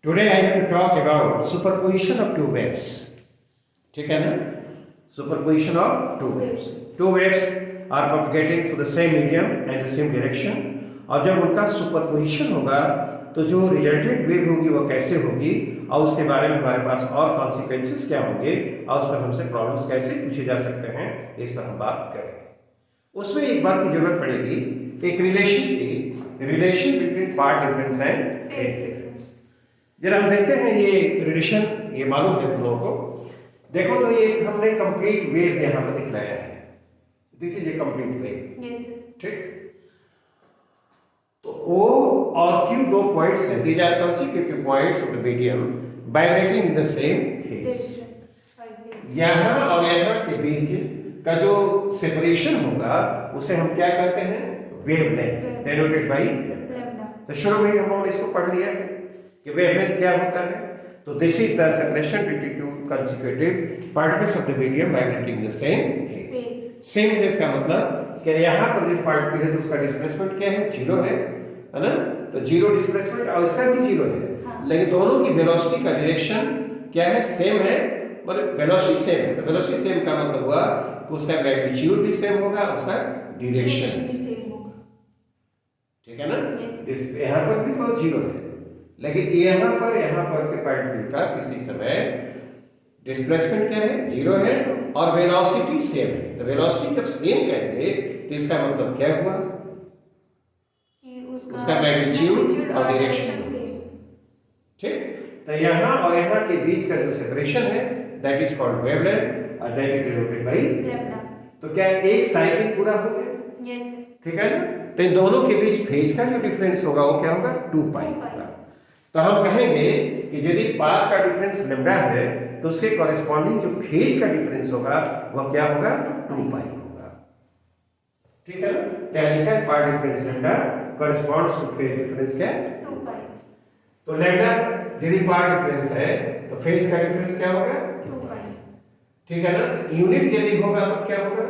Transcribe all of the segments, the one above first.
Today I have to talk about superposition of two waves. ठीक है ना? Superposition of two waves. Two waves are propagating through the same medium and the same direction. और जब उनका superposition होगा तो जो रिजल्टेड वेव होगी वो कैसे होगी और उसके बारे में हमारे पास और कॉन्सिक्वेंसेस क्या होंगे और उस पर हमसे प्रॉब्लम्स कैसे पूछे जा सकते हैं, इस पर हम बात करेंगे। उसमें एक बात की जरूरत पड़ेगी, एक relation between path difference and phase difference. जरा हम देखते हैं ये रिलेशन, ये मालूम है तुम लोगों को। देखो तो ये हमने कंप्लीट वेव यहाँ पर दिखलाया है। This is a complete wave, ठीक। तो O और Q दो पॉइंट्स हैं, these are consecutive points of the medium vibrating in the same phase. यहाँ और यहाँ के बीच का जो सेपरेशन होगा उसे हम क्या कहते हैं? Wavelength, denoted by lambda. तो शुरू में हम लोगों ने इसको पढ़ लिया है कि वेवलेंथ क्या होता है। तो this is the separation between two consecutive particles of the medium vibrating in the same phase. Same phase का मतलब कि यहाँ पर जिस पार्टिकल है तो उसका डिस्प्लेसमेंट क्या है? जीरो है ना? तो जीरो डिस्प्लेसमेंट और इसका भी जीरो है, लेकिन दोनों की वेलोसिटी का डायरेक्शन क्या है? सेम है। मतलब वेलोसिटी सेम है, तो वेलोसिटी सेम का मतलब हुआ कि उसका मैग्नीट्यूड भी सेम होगा, उसका डायरेक्शन भी सेम होगा, ठीक है ना? यहाँ पर भी तो जीरो है, लेकिन यहाँ पर के पार्टिकल का किसी समय डिस्प्लेसमेंट क्या है? जीरो है और वेलोसिटी सेम है। तो वेलोसिटी जब सेम कहेंगे तो इसका मतलब क्या हुआ? उसका मैग्नीट्यूड और डायरेक्शन, ठीक। तो यहाँ और यहाँ के बीच का जो सेपरेशन है दैट इज कॉल्ड वेवलेंथ और that is denoted by lambda. तो क्या एक साइकिल पूरा हो गया? यस, ठीक है ना? तो इन दोनों के बीच फेज का जो डिफरेंस होगा वो क्या होगा? 2 पाई होगा। तो हम कहेंगे कि यदि पाथ का डिफरेंस लैम्डा है तो उसके कॉरेस्पॉन्डिंग जो फेज का डिफरेंस होगा वह क्या होगा? 2 पाई होगा, ठीक है ना? क्या लिखा है? Path difference lambda corresponds two phase difference क्या? 2 पाई। तो लैम्डा यदि पाथ डिफरेंस है तो फेज का डिफरेंस क्या होगा? 2 पाई, ठीक है ना? तो यूनिट यदि होगा तो क्या होगा?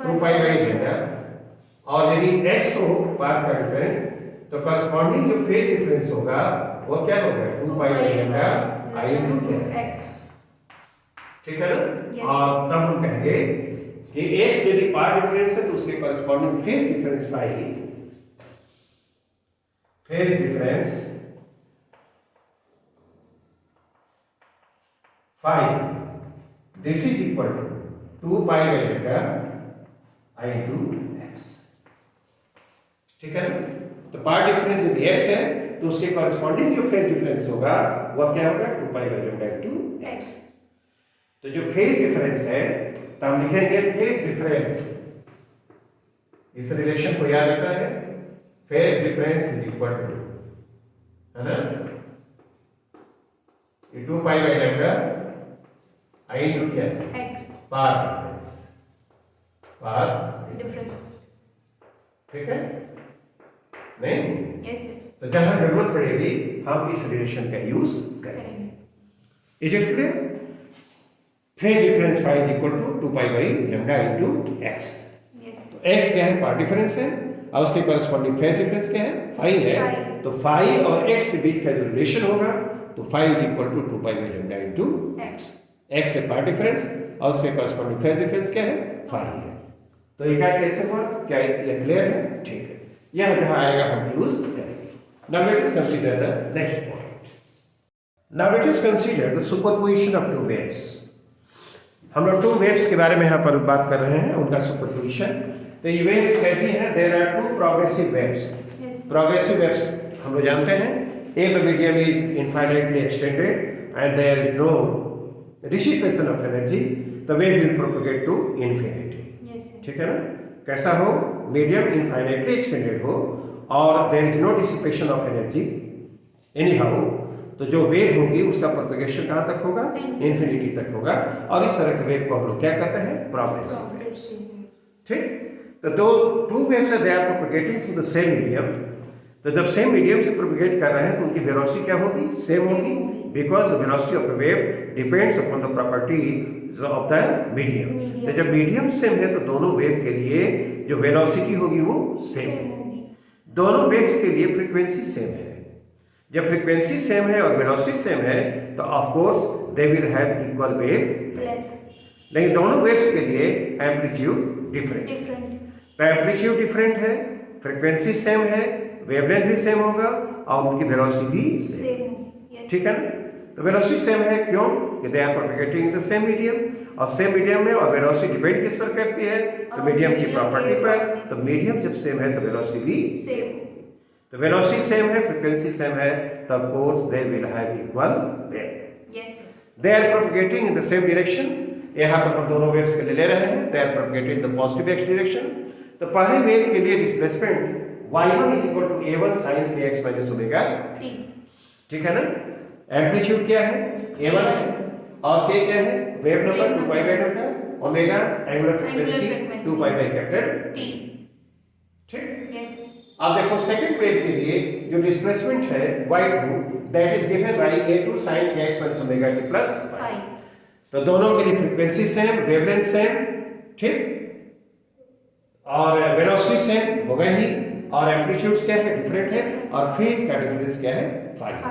2 पाई बाय लैम्डा। और यदि x हो पाथ का डिफरेंस तो कॉरेस्पॉन्डिंग जो फेज डिफरेंस होगा वो क्या होगा? 2 pi by lambda I into क्या? x, ठीक है ना? और तब हम कहेंगे कि x यदि पाथ डिफरेंस है तो उसके corresponding phase difference pi, phase difference phi, this is equal to 2 pi by lambda I into x, ठीक है ना? तो पाथ डिफरेंस यदि x है तो उसके कॉरेस्पॉन्डिंग जो फेज डिफरेंस होगा वह क्या होगा? 2 pi by lambda into x। तो जो फेज डिफरेंस है तो हम लिखेंगे फेज डिफरेंस, इस रिलेशन को याद रखना है, phase difference is equal to, है ना, ये 2 pi by lambda I into क्या? x, path difference, path difference, ठीक है? नहीं? Yes sir. तो जहां जरूरत पड़ेगी हम इस रिलेशन का यूज करेंगे। Is it clear? Phase difference phi is equal to 2 pi by lambda into x। तो x क्या है? पाथ डिफरेंस है और उसके कॉरेस्पॉन्डिंग फेज डिफरेंस क्या है? फाई है। तो फाई और x के बीच का जो रिलेशन होगा तो phi is equal to 2 pi by lambda into x। x है पाथ डिफरेंस और उसके कॉरेस्पॉन्डिंग फेज डिफरेंस क्या है? फाई है। तो ये क्या कैसे हुआ? क्या ये क्लियर है? ठीक है, यह जहां आएगा हम यूज करेंगे। Now let us consider the next point. Now let us consider the superposition of two waves. हम लोग टू वेव्स के बारे में यहाँ पर बात कर रहे हैं, उनका सुपरपोजिशन। तो ये वेव्स कैसी हैं? There are two progressive waves. Progressive waves हम लोग जानते हैं, if the medium is infinitely extended and there is no dissipation of energy, the wave will propagate to infinity, ठीक है ना? कैसा हो? मीडियम इनफाइनाइटली एक्सटेंडेड हो और there is no dissipation of energy anyhow, तो जो वेव होगी उसका प्रोपेगेशन कहाँ तक होगा? इन्फिनिटी तक होगा। और इस तरह के वेव को हम लोग क्या कहते हैं? प्रोग्रेसिव वेव्स, ठीक। तो दो two waves are they are propagating through the same medium. तो जब सेम मीडियम से प्रोपेगेट कर रहे हैं तो उनकी वेलोसिटी क्या होगी? सेम होगी, because the velocity of the wave depends upon the properties of the medium. तो जब मीडियम सेम है तो दोनों वेव के लिए जो वेलोसिटी होगी वो सेम होगी। दोनों वेव्स के लिए फ्रीक्वेंसी सेम है। जब फ्रीक्वेंसी सेम है और वेलोसिटी सेम है तो of course they will have equal wave length. लेकिन दोनों वेव्स के लिए एम्पलीट्यूड डिफरेंट। तो एम्पलीट्यूड डिफरेंट है, फ्रीक्वेंसी सेम है, वेवलेंथ भी सेम होगा और उनकी वेलोसिटी भी सेम। ठीक है ना? तो वेलोसिटी सेम है क्यों? कि they are propagating in the same medium, और सेम मीडियम में और वेलोसिटी डिपेंड किस पर करती है? तो मीडियम की प्रॉपर्टी पर। तो मीडियम जब सेम है तो वेलोसिटी भी सेम। तो वेलोसिटी सेम है, फ्रीक्वेंसी सेम है, तो of course they will have equal wave. Yes they are propagating in the same direction. यहाँ पर हम दोनों वेव्स के लिए ले रहे हैं, they are propagating in the positive X direction. तो पहले वेव के लिए displacement y1 = a1 sin kx - omega t। ठीक है ना? एम्पलीट्यूड क्या है? a1 है और k क्या है? Wave number 2π/λ, omega angular frequency 2π/T। ठीक? यस। अब देखो सेकंड वेव के लिए जो डिस्प्लेसमेंट है y2 that is given by a2 sin kx - omega t plus 5। तो दोनों के लिए फ्रीक्वेंसी सेम, वेवलेंथ सेम, ठीक, और वेलोसिटी सेम हो गए ही, और एम्पलीट्यूड्स क्या है? डिफरेंट है, और फेज का डिफरेंस क्या है? 5।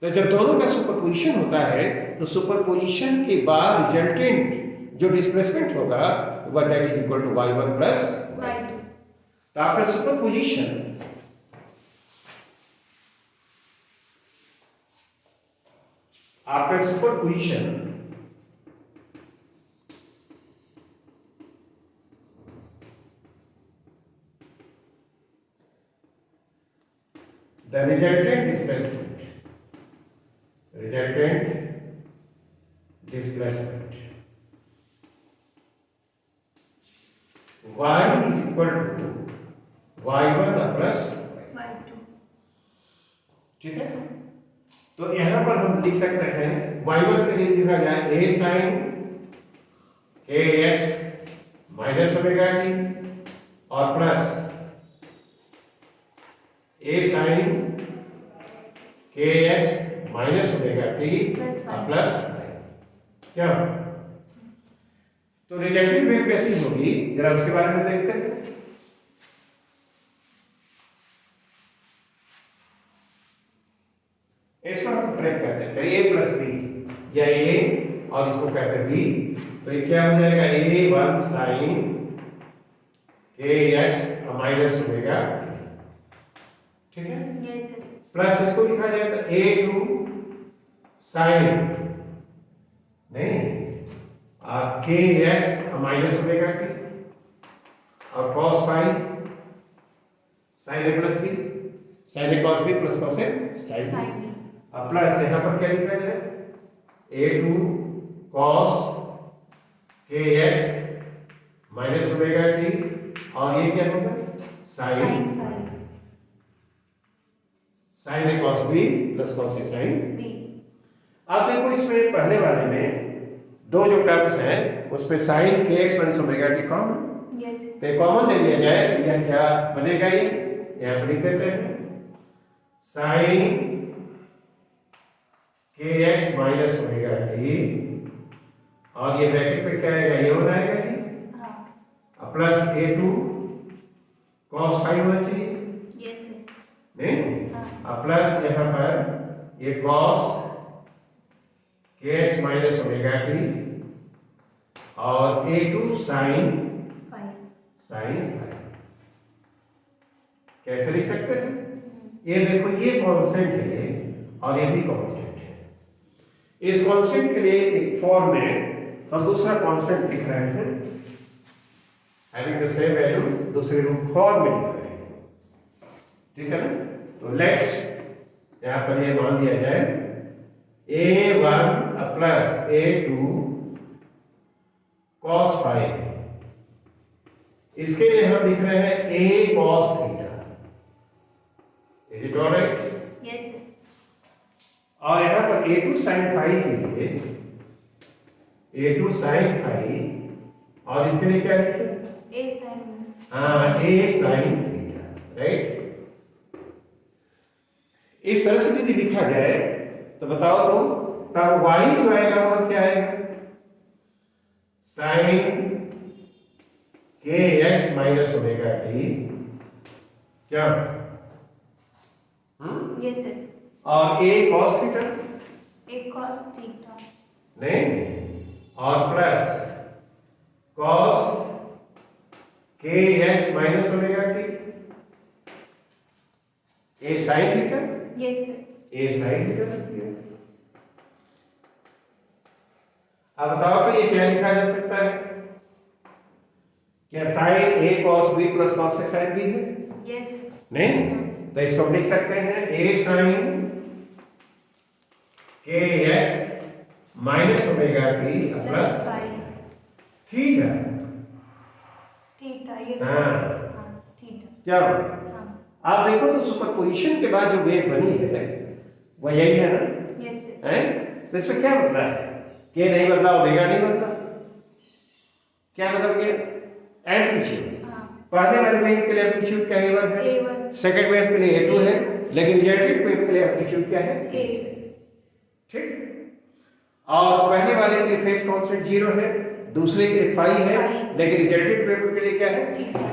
तो जब दोनों का सुपरपोजिशन होता है तो सुपरपोजिशन के बाद रिजल्टेंट जो डिस्प्लेसमेंट होगा वह that is equal to y1 plus y2। तो after superposition the resultant displacement y is equal to y1 plus y2। ठीक है? तो यहां पर हम लिख सकते हैं y1 के लिए लिखा जाए a sin kx - omega t और plus a sin kx - omega t plus क्या? तो रिजल्टेंट वेव कैसी होगी जरा उसके बारे में देखते हैं। इसको हम ब्रेक कर देते हैं a प्लस b, या a और इसको कहते हैं b। तो ये क्या हो जाएगा? a1 sin kx - omega t। ठीक है? Yes sir. प्लस इसको लिखा जाए तो a2 sin नहीं kx - ओमेगा t और cos phi sin a plus b, sin a cos b plus cos a sin b। अब प्लस यहाँ पर क्या लिखा जाए? a2 cos kx - omega t और ये क्या होगा? sin a cos b plus cos a sin b। अब देखो इसमें पहले वाले में दो जो टर्म्स हैं उसमें sin kx - omega t common, yes, तो कॉमन ले लिया जाए तो यह क्या बनेगा? ये यहाँ पर लिख देते हैं sin kx - ओमेगा t और ये ब्रैकेट में क्या आएगा? ये हो जाएगा ये, हाँ, प्लस a2 cos phi होना चाहिए, यस नहीं, हाँ, प्लस यहाँ पर ये cos kx - ओमेगा t और a2 sin phi। कैसे लिख सकते हैं? ये देखो ये कांस्टेंट है और ये भी कांस्टेंट है। इस कांस्टेंट के लिए एक फॉर्म में हम दूसरा कांस्टेंट लिख रहे हैं, हैविंग द सेम वैल्यू, दूसरे रूप फॉर्म में लिख रहे हैं। ठीक है ना? तो लेट्स यहां पर ये मान लिया जाए a1 plus a2 cos phi। इसके लिए हम लिख रहे हैं a cos theta। Is it alright? Yes. और यहां पर a2 sin phi के लिए a2 sin phi और इसके लिए क्या लिखे? a sin, हाँ, a sin theta, राइट। इस तरह से यदि लिखा जाए तो बताओ तो तब y जो आएगा वो क्या आएगा? sin kx - ओमेगा t क्या? Yes sir. और a cos theta, a cos theta, नहीं, और plus cos kx minus omega t, a sin theta, yes sir, a sin theta बनती है। अब बताओ तो ये क्या लिखा जा सकता है? क्या sin a cos b plus cos a sin b है? yes sir, नहीं, तो इसको हम लिख सकते हैं a sin kx minus omega t plus plus phi theta. theta, yes हाँ। हाँ theta, क्या हाँ आप देखो तो सुपरपोजिशन के बाद जो वेव बनी है वो यही है ना, yes sir, है? तो इसमें क्या बदला है? के नहीं बदला, ओमेगा नहीं बदला, क्या बदल गया? एम्पलीट्यूड। हाँ पहले वाले वेव के लिए एम्पलीट्यूड क्या a1 है, A1, सेकंड वेव के लिए a2 है, लेकिन रिजल्टेंट वेव के लिए एम्पलीट्यूड क्या है? a, ठीक। और पहले वाले के लिए फेज कांस्टेंट 0 है, दूसरे के लिए फाई है, Phi। लेकिन रिजल्टेंट वेव के लिए क्या है? theta,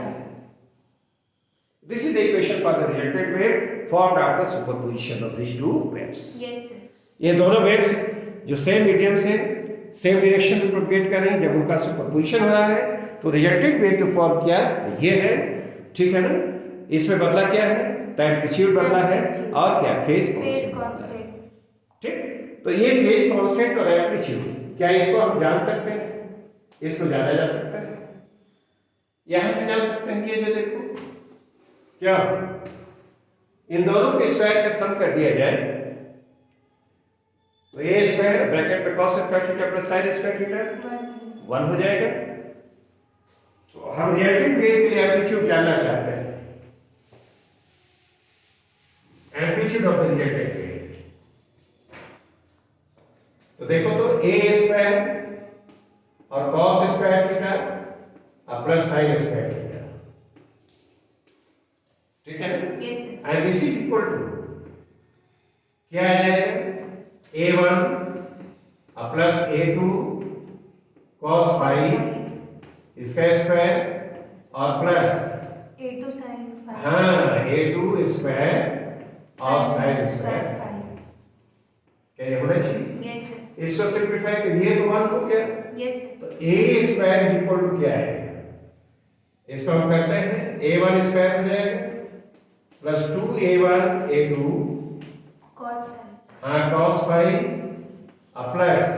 This is the equation for the resultant wave formed after superposition of these two waves. yes sir, ये दोनों waves जो सेम मीडियम से सेम डायरेक्शन में प्रोपगेट कर रहे हैं, जब उनका सुपरपोजिशन हो रहा है तो रिजल्टेंट वेव जो फॉर्म किया ये है, ठीक है ना? इसमें बदला क्या है? तो एम्पलीट्यूड बदला है और क्या? Phase phase constant. constant, ठीक, तो ये फेज कांस्टेंट और एम्पलीट्यूड क्या इसको हम जान सकते हैं? इसको जाना जा सकता है, यहां से जान सकते हैं। ये जो देखो क्या इन दोनों के स्क्वायर का सम कर दिया जाए तो a स्क्वायर ब्रैकेट में cos square theta plus sin square theta 1 हो जाएगा। तो हम रिजल्टेंट वेव के लिए एम्पलीट्यूड जानना चाहते हैं, amplitude of the resultant wave. तो देखो तो a स्क्वायर और cos स्क्वायर थीटा और प्लस sin स्क्वायर थीटा, ठीक है ना? yes sir, and this is equal to क्या आ जाएगा? a1 plus a2 cos phi इसका स्क्वायर और प्लस a2 sin phi, हाँ a2 स्क्वायर और sin स्क्वायर। phi, क्या ये होना चाहिए? yes sir, इसको सिंपलीफाई करिए तो 1 हो गया। yes sir, तो a square is equal to क्या है? इसको हम करते हैं a1 स्क्वायर हो जाएगा plus 2a1 a2 cos phi, हाँ cos phi plus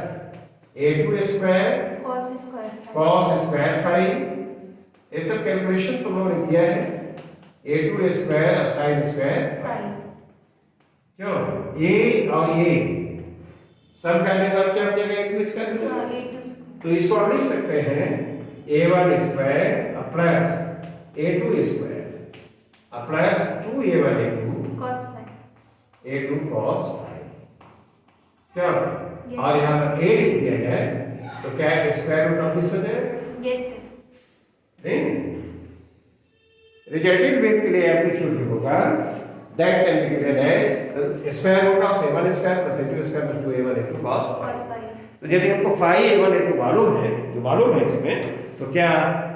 a2 square cos square phi, cos square phi. ये सब कैलकुलेशन तुम लोगों ने किया है, a2 स्क्वायर और sin स्क्वायर phi, क्यों? a और a सब करने के बाद क्या हो जाएगा? a2 स्क्वायर हो हाँ जाएगा। a2 तो इसको हम लिख सकते हैं a1 square plus a2 square plus 2a1 a2 cos phi, a2 cos phi. क्या? Yes. और यहाँ पर a लिख दिया जाए तो क्या स्क्वायर रूट ऑफ दिस हो जाएगा? yes sir, नहीं, रिजल्टेंट वेव के लिए एम्पलीट्यूड जो होगा that can be given as square root of a1 square plus a2 square plus 2a1 a2 cos phi. cos phi, तो यदि हमको फाई a1 a2 मालूम है, जो मालूम है इसमें, तो क्या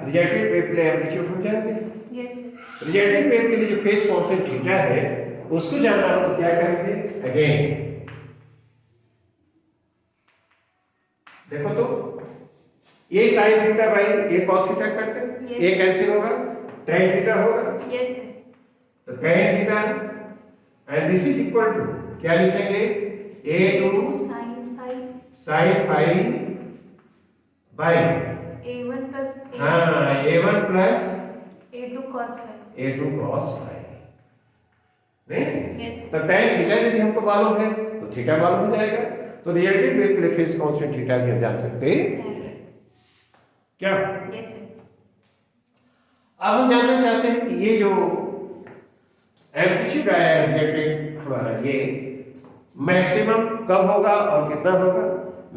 रिजल्टेंट वेव के लिए एम्पलीट्यूड हम जानते हैं? yes sir, रिजल्टेंट वेव के लिए जो फेज कांस्टेंट थीटा है उसको जानना हो तो क्या करेंगे? अगेन देखो तो ये sin थीटा बाई ये cos थीटा करते हैं, Yes. ये कैंसिल होगा, tan थीटा होगा, yes sir, तो tan theta and this is equal to क्या लिखेंगे? a2 sin phi, sin phi by a1 plus हाँ a1 plus a2 cos phi, a2 cos phi. नहीं, yes sir, तो tan theta यदि हमको मालूम है तो थीटा मालूम हो जाएगा, तो रिजल्टेंट वेव के लिए फेज कांस्टेंट थीटा भी हम जान सकते हैं। क्या? yes sir, अब हम जानना चाहते हैं कि ये जो एम्पलीट्यूड आया है रिजल्टेंट हमारा, ये मैक्सिमम कब होगा और कितना होगा,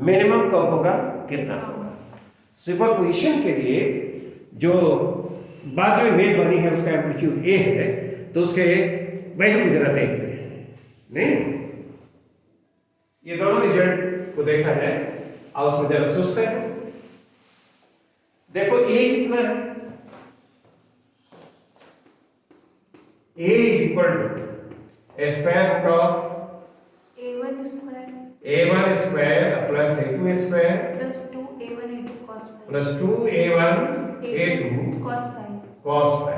मिनिमम कब होगा कितना होगा। सुपरपोजिशन के लिए जो बाद में वेव बनी है उसका एम्पलीट्यूड ए है, तो उसके वही हम जरा देखते हैं। नहीं, ये दोनों रिजल्ट को देखा जाए और उसमें जरा सोचते हैं। देखो ए कितना है? A is equal to square root of A2 square A1 square plus A2 square plus 2A1 A2 cos phi plus 2A1 A2 cos phi. cos phi।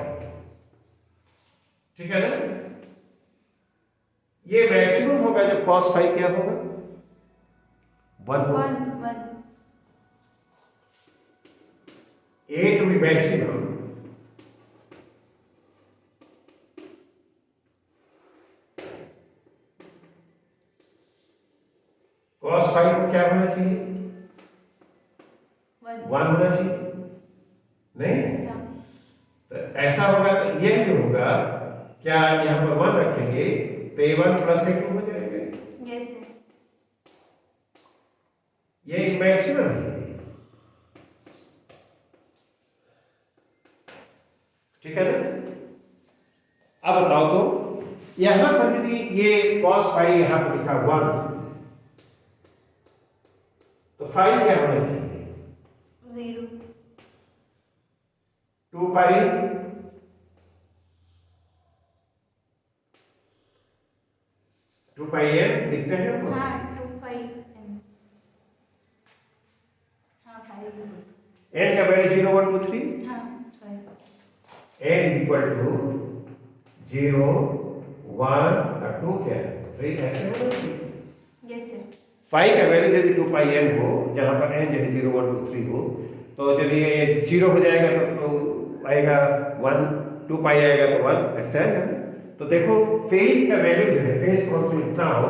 ठीक है ना? ये मैक्सिमम होगा जब cos phi क्या होगा? 1 होगा। 1 A to be maximum cos phi को क्या होना चाहिए? 1 1 होना चाहिए नहीं? हाँ तो ऐसा होगा तो ये जो होगा क्या यहाँ पर 1 रखेंगे तो A1 प्लस A2 हो जाएगा। यस ये मैक्सिमम है। ठीक है ना? अब बताओ तो यहां पर यदि ये cos phi यहां पर लिखा 1 तो phi क्या होना चाहिए? 0 2 pi n लिखते हैं तो हाँ 2 pi n हाँ 5 n का वैल्यू 0 1 2 3 हाँ 5 n is equal to 0 1 और 2 क्या है 3 ऐसे होना चाहिए। यस सर phi का वैल्यू यदि 2 pi n हो जहां पर n जो है 0 1 2 3 हो तो चलिए 0 हो जाएगा तो आएगा 1 2 pi आएगा तो 1 ऐसा है ना? तो देखो फेज का वैल्यू जो है फेज कौन सा इतना हो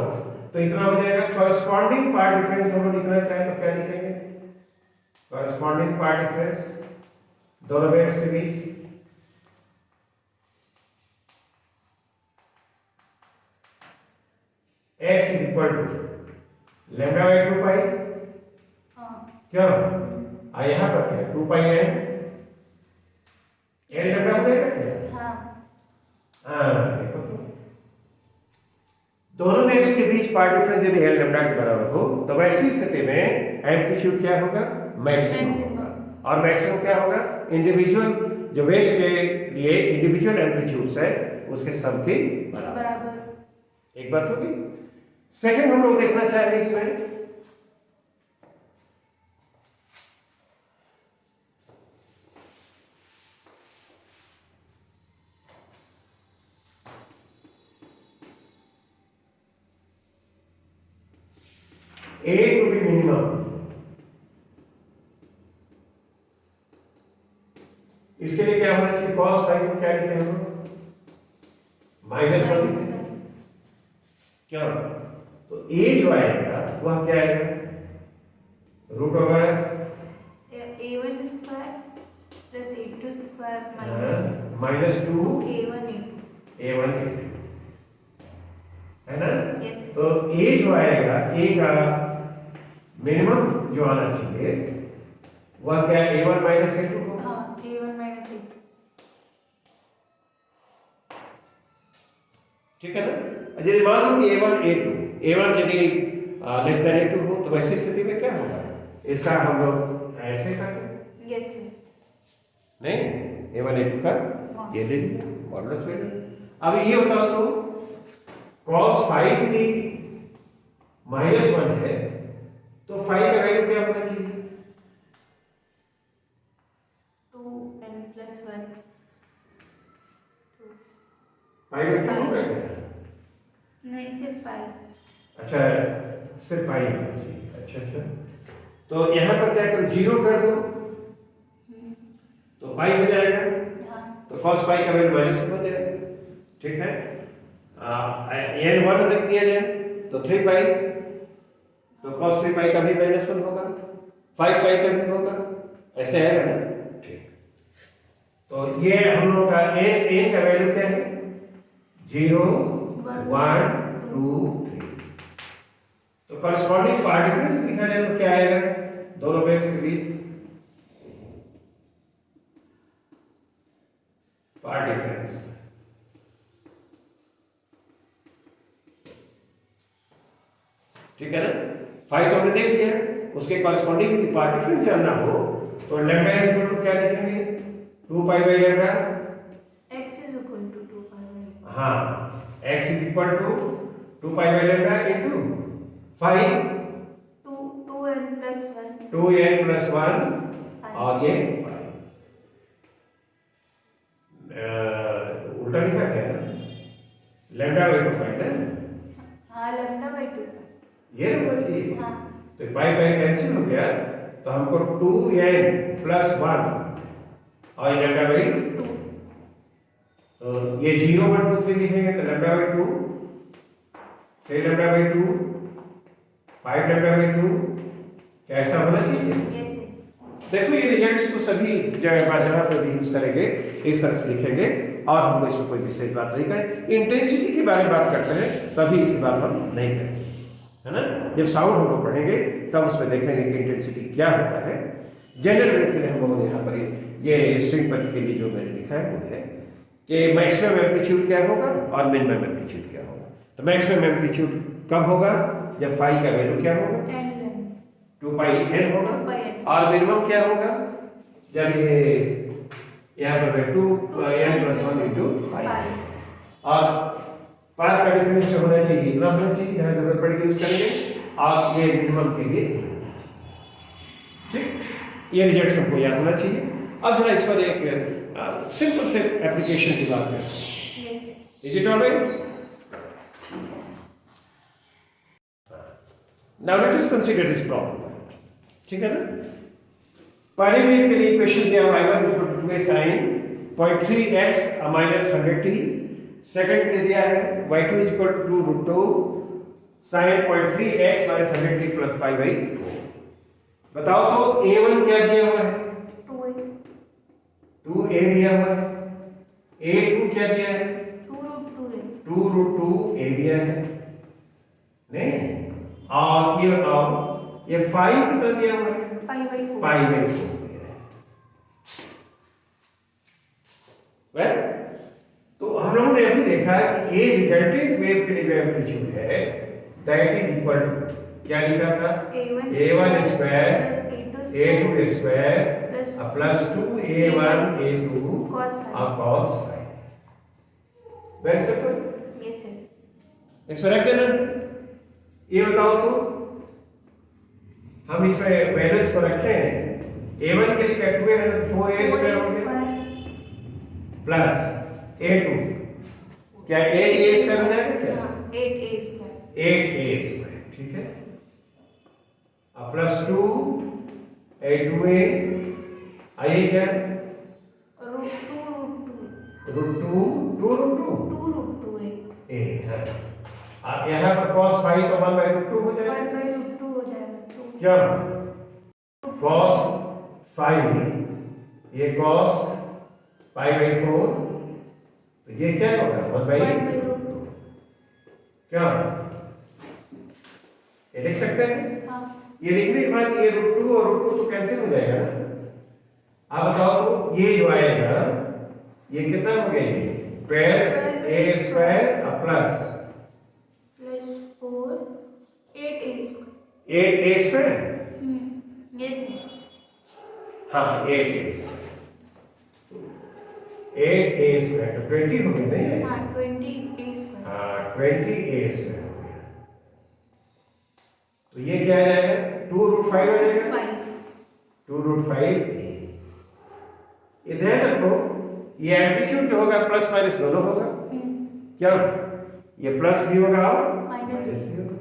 तो इतना हो जाएगा। कॉरस्पॉन्डिंग पार्ट डिफरेंस हम लोग लिखना चाहे तो क्या लिखेंगे? कॉरस्पॉन्डिंग पार्ट डिफरेंस दोनों वेव्स के बीच x is equal to lambda by 2 pi हाँ क्यों यहाँ पर क्या 2 pi n n लैम्डा हो जाएगा क्या? हाँ हाँ देखो तो दोनों वेव्स के बीच पार्ट डिफरेंस यदि एल लैम्डा के बराबर हो तो वैसी स्थिति में एम्पलीट्यूड क्या होगा? मैक्सिमम होगा। और मैक्सिमम क्या होगा? इंडिविजुअल जो वेव्स के लिए इंडिविजुअल एम्पलीट्यूड्स है उसके सब के बराबर। बराबर एक बात होगी। सेकंड हम लोग देखना चाह रहे हैं इसमें A to be minimum इसके लिए क्या होना चाहिए? cos phi को क्या लिखे हम लोग? -1 क्यों? तो A जो आएगा वह क्या आएगा? Root over A1 square plus A2 square -2 A1 A1 A2 है ना? यस तो A जो आएगा A का मिनिमम जो आना चाहिए वह क्या A1 A2 होगा। हाँ A1 A2 ठीक है ना? यदि मान लो कि A1 यदि लेस देन A2 हो तो वैसी स्थिति में क्या होगा? इसका हम लोग ऐसे करते हैं यस नहीं A1 A2 का ये ले लिया मॉडुलस वैल्यू। अब ये बताओ तो cos phi यदि -1 है तो phi का वैल्यू क्या होना चाहिए? 2n plus 1 पाई में 2 होगा क्या? नहीं सिर्फ 5 अच्छा सिर्फ पाई होना चाहिए। अच्छा तो यहाँ पर क्या कर 0 कर दो तो पाई हो जाएगा हाँ तो cos पाई का वैल्यू -1 हो जाएगा। ठीक है n 1 रख दिया जाए तो 3 पाई तो cos 3 पाई का भी -1 होगा 5 पाई का भी होगा ऐसे है ना? ठीक तो ये हम लोग का n का वैल्यू क्या है? 0 1 2 3 तो कॉरस्पॉन्डिंग पार्ट डिफरेंस लिखा जाए तो क्या आएगा दोनों वेव्स के बीच? पार्ट डिफरेंस ठीक है ना? फाइव तो हमने देख लिया उसके कॉरस्पॉन्डिंग यदि पार्ट डिफरेंस जानना हो तो लैम्डा इक्वल टू क्या लिखेंगे? 2 pi by lambda x is equal to 2 pi by हाँ x is equal to 2 pi by lambda into five 2n+1 2n+1 और ये उल्टा लिखा गया है ना, लैम्डा बाई 2 पाई ना, हाँ लैम्डा बाई 2 ये होना चाहिए। हाँ तो पाई पाई कैंसिल हो गया, तो हमको 2n+1 और लैम्डा बाई 2, तो ये 0 1 2 3 लिखेंगे तो lambda by 2, 3 lambda by 2, 5 lambda by 2, क्या ऐसा होना चाहिए? कैसे देखो ये रिजल्ट्स तो सभी जगह पर भी यूज करेंगे, इस तरह से लिखेंगे और हमको इसमें कोई विशेष बात नहीं करें। इंटेंसिटी के बारे में बात करते हैं तभी इसकी बात हम नहीं करेंगे, है ना। जब साउंड हम लोग पढ़ेंगे तब उसमें देखेंगे कि इंटेंसिटी क्या होता है। जनरल के लिए हम लोगों ने यहाँ पर ये स्ट्रिंग पथ के लिए जो मैंने लिखा है वो है कि मैक्सिमम एम्पलीट्यूड क्या होगा और मिनिमम एम्पलीट्यूड क्या होगा। तो मैक्सिमम एम्पलीट्यूड कब होगा? जब फाई का वैल्यू क्या होगा? 2 पाई n होगा। और मिनिमम क्या होगा? जब ये यहाँ पर 2n+1 इंटू पाई। और पाथ का डिफरेंस जो होना चाहिए इतना होना चाहिए, जहाँ जरूरत पड़ेगी यूज करेंगे, और ये मिनिमम के लिए ठीक, ये रिजल्ट हमको याद होना चाहिए। अब जरा इस पर एक सिंपल से एप्लीकेशन की बात करते हैं। Is it alright? Now let us consider this problem, ठीक है ना। पहले में के लिए इक्वेशन दिया हुआ y1 = 2a sin 0.3x -100t। Second के लिए दिया है y2 = 2√2 sin 0.3x -100t + π/4। बताओ तो a1 क्या दिया हुआ है? 2a दिया हुआ है। a2 क्या दिया है? 2√2a दिया है नहीं। और ये बताओ ये 5 कितना दिया हुआ है? π/4 दिया है। वेल, तो हम लोगों ने अभी देखा है कि ए रिजल्टेंट वेव के लिए जो एम्पलीट्यूड है दैट इज इक्वल टू क्या लिखा था? a1 square a2 square plus 2a1 a2 और cos phi। Very simple. Yes sir. इसमें रख देना। ये बताओ तो हम इसमें वैल्यूज को रखें, a1 के लिए क्या 2a है तो 4a स्क्वायर हो गया प्लस a2 क्या 8a स्क्वायर हो जाएगा क्या? 8a स्क्वायर 8a स्क्वायर, ठीक है। अब प्लस 2 a2a आइए क्या √2 a है। अब यहाँ पर cos phi तो 1/√2 हो जाएगा। 1/√2 हो जाएगा। क्या cos phi, ये cos π/4, तो ये क्या होगा? 1/√2। क्या ये लिख सकते हैं? हाँ। ये लिखने के बाद ये √2 और √2 तो कैंसिल हो जाएगा ना। अब बताओ तो ये जो आएगा ये कितना हो गया? ये 12a square plus 4 8a square 8a square. Yes हाँ 8a स्क्वायर 8a स्क्वायर तो 20 हो गया नहीं? हाँ 20a स्क्वायर। हाँ 20a स्क्वायर हो गया। तो ये क्या आ जाएगा? 2√5 आ जाएगा। 2√5a। ये ध्यान रखो ये एम्पलीट्यूड जो होगा प्लस माइनस दोनों होगा। क्या ये प्लस भी होगा और माइनस भी होगा।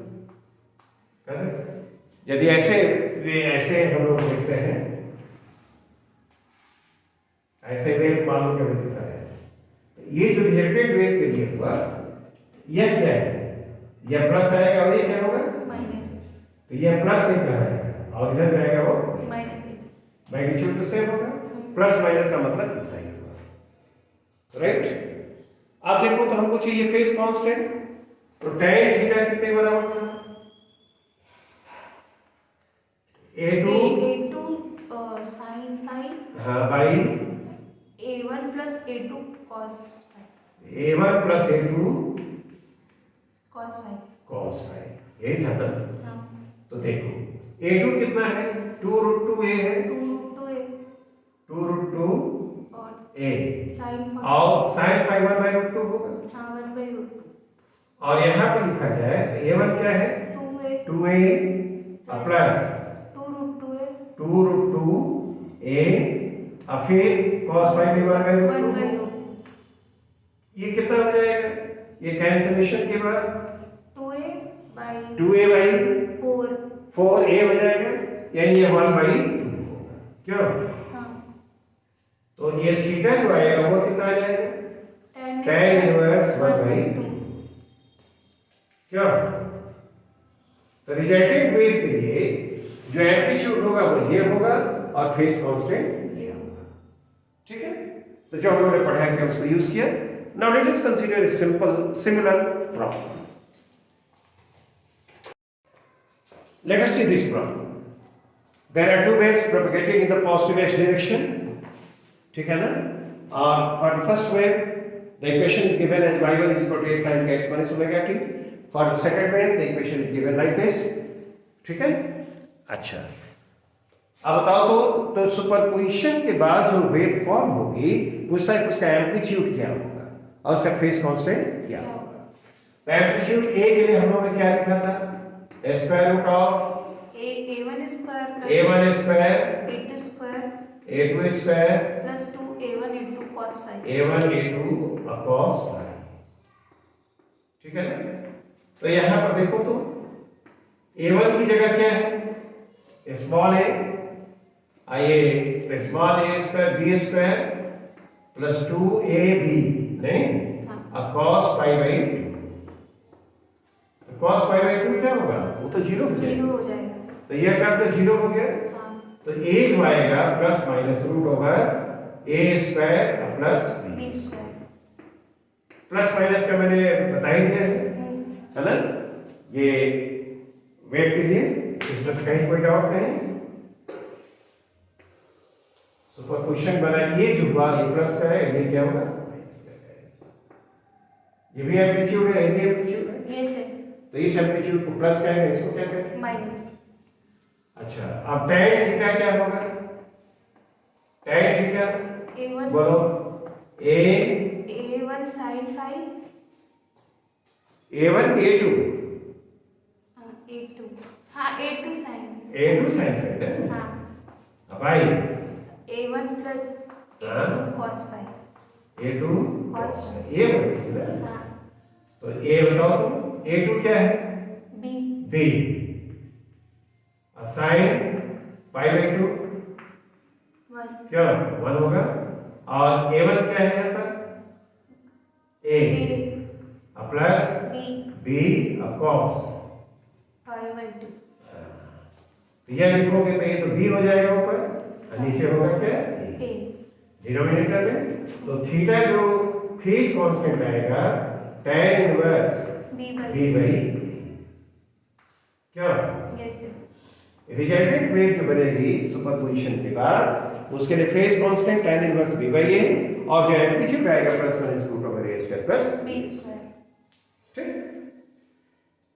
यदि ऐसे हम लोग देखते हैं, ऐसे वेव मालूम कर देता है। ये जो रिजल्टेंट वेव के लिए हुआ यह क्या है? यह प्लस आएगा और ये क्या होगा? माइनस। तो यह प्लस से आएगा और इधर आएगा वो माइनस। मैग्नीट्यूड तो सेम होगा। प्लस माइनस का मतलब इतना ही होगा, राइट। अब देखो तो हमको चाहिए फेज कांस्टेंट, तो tan थीटा कितने बराबर था? a2 sin phi हाँ by a1 plus a2 cos phi a1 plus a2 cos phi cos phi, यही था ना। हाँ। तो देखो a2 कितना है? 2√2a है। 2√2 और a sin phi और sin phi 1/√2 होगा। हाँ 1/√2 और यहाँ पर लिखा जाए तो a1 क्या है? 2a 2a plus 2 root 2 2√2a और फिर cos phi भी 1 by 1 root by 2। root ये कितना हो जाएगा? ये कैंसिलेशन के बाद 2a by 2a by 4 4a हो जाएगा, यानी ये 1 by 2 होगा। क्यों? हाँ तो ये थीटा जो आएगा वो कितना आ जाएगा? tan inverse 1 by 2। क्यों? तो रिजल्टेंट वेव के लिए जो एम्पलीट्यूड होगा वो ये होगा और फेज कांस्टेंट ये होगा। ठीक है, तो जो हम लोगों ने पढ़ा है उसको यूज किया। Now let us consider a simple similar problem. Let us see this problem. There are two waves propagating in the positive x direction. ठीक है ना? For the first wave, the equation is given as y1 is equal to a sin x minus omega t. For the second wave, the equation is given like this. ठीक है? अच्छा, अब बताओ तो superposition के बाद जो वेव फॉर्म होगी पूछता है उसका एम्पलीट्यूड क्या होगा और उसका फेज कांस्टेंट क्या होगा। तो एम्पलीट्यूड ए के लिए हम लोगों ने क्या लिखा था? Square root of a1 square plus a1 square a2 square a2 square plus 2a1 into cos phi। a1 a2 cos phi। ठीक है ना? तो यहां पर देखो तो a1 की जगह क्या है? स्मॉल a आइए small a square b square plus 2ab नहीं cos pi by 2। तो cos pi by 2 क्या होगा? वो तो 0 हो जाएगा। 0 हो जाएगा। तो ये टर्म तो 0 हो गया। हाँ तो a जो आएगा plus minus root over a square plus b square plus minus का मैंने बता ही दिया है ना? ये वेव के लिए इसमें कहीं कोई डाउट नहीं। सुपरपोजिशन बना, ये जो हुआ ये प्लस का है, ये क्या होगा? माइनस का है। ये भी एम्पलीट्यूड है, ये भी एम्पलीट्यूड है। यस है तो इस एम्पलीट्यूड को प्लस कहेंगे, इसको क्या कहेंगे? माइनस। अच्छा, अब tan थीटा क्या होगा? tan थीटा a1 बोलो a1 sin phi a1 a2 a2 हाँ a2 sin a2 sin theta. हाँ अब आई a1 plus हाँ। a2 cos phi। a2 cos ये बोलिए ना। हाँ तो a बताओ तो a2 क्या है? b b sine pi by 2 1 क्या 1 होगा और a1 क्या है यहाँ पर? a plus b b cos phi by 2 यह लिखोगे तो ये तो b हो जाएगा ऊपर और नीचे होगा क्या? a a डिनोमिनेटर में। तो थीटा जो फेज कांस्टेंट आएगा tan inverse b by b by क्या yes sir रिजल्टेंट वेव जो बनेगी सुपरपोजिशन के बाद उसके लिए phase constant tan inverse b by a और जो एम्पलीट्यूड आएगा plus minus root over a square plus b square। ठीक,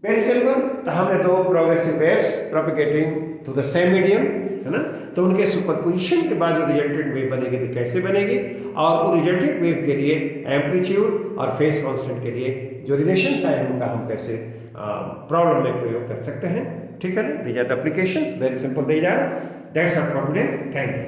वेरी सिंपल। तो हमने दो progressive waves propagating to the same medium है ना, तो उनके सुपरपोजिशन के बाद जो रिजल्टेंट वेव बनेगी तो कैसे बनेगी और वो रिजल्टेंट वेव के लिए एम्पलीट्यूड और फेज कांस्टेंट के लिए जो रिलेशंस आए उनका हम कैसे प्रॉब्लम में प्रयोग कर सकते हैं। ठीक है ना, these are the applications, very simple these are. That's all for today, thank you.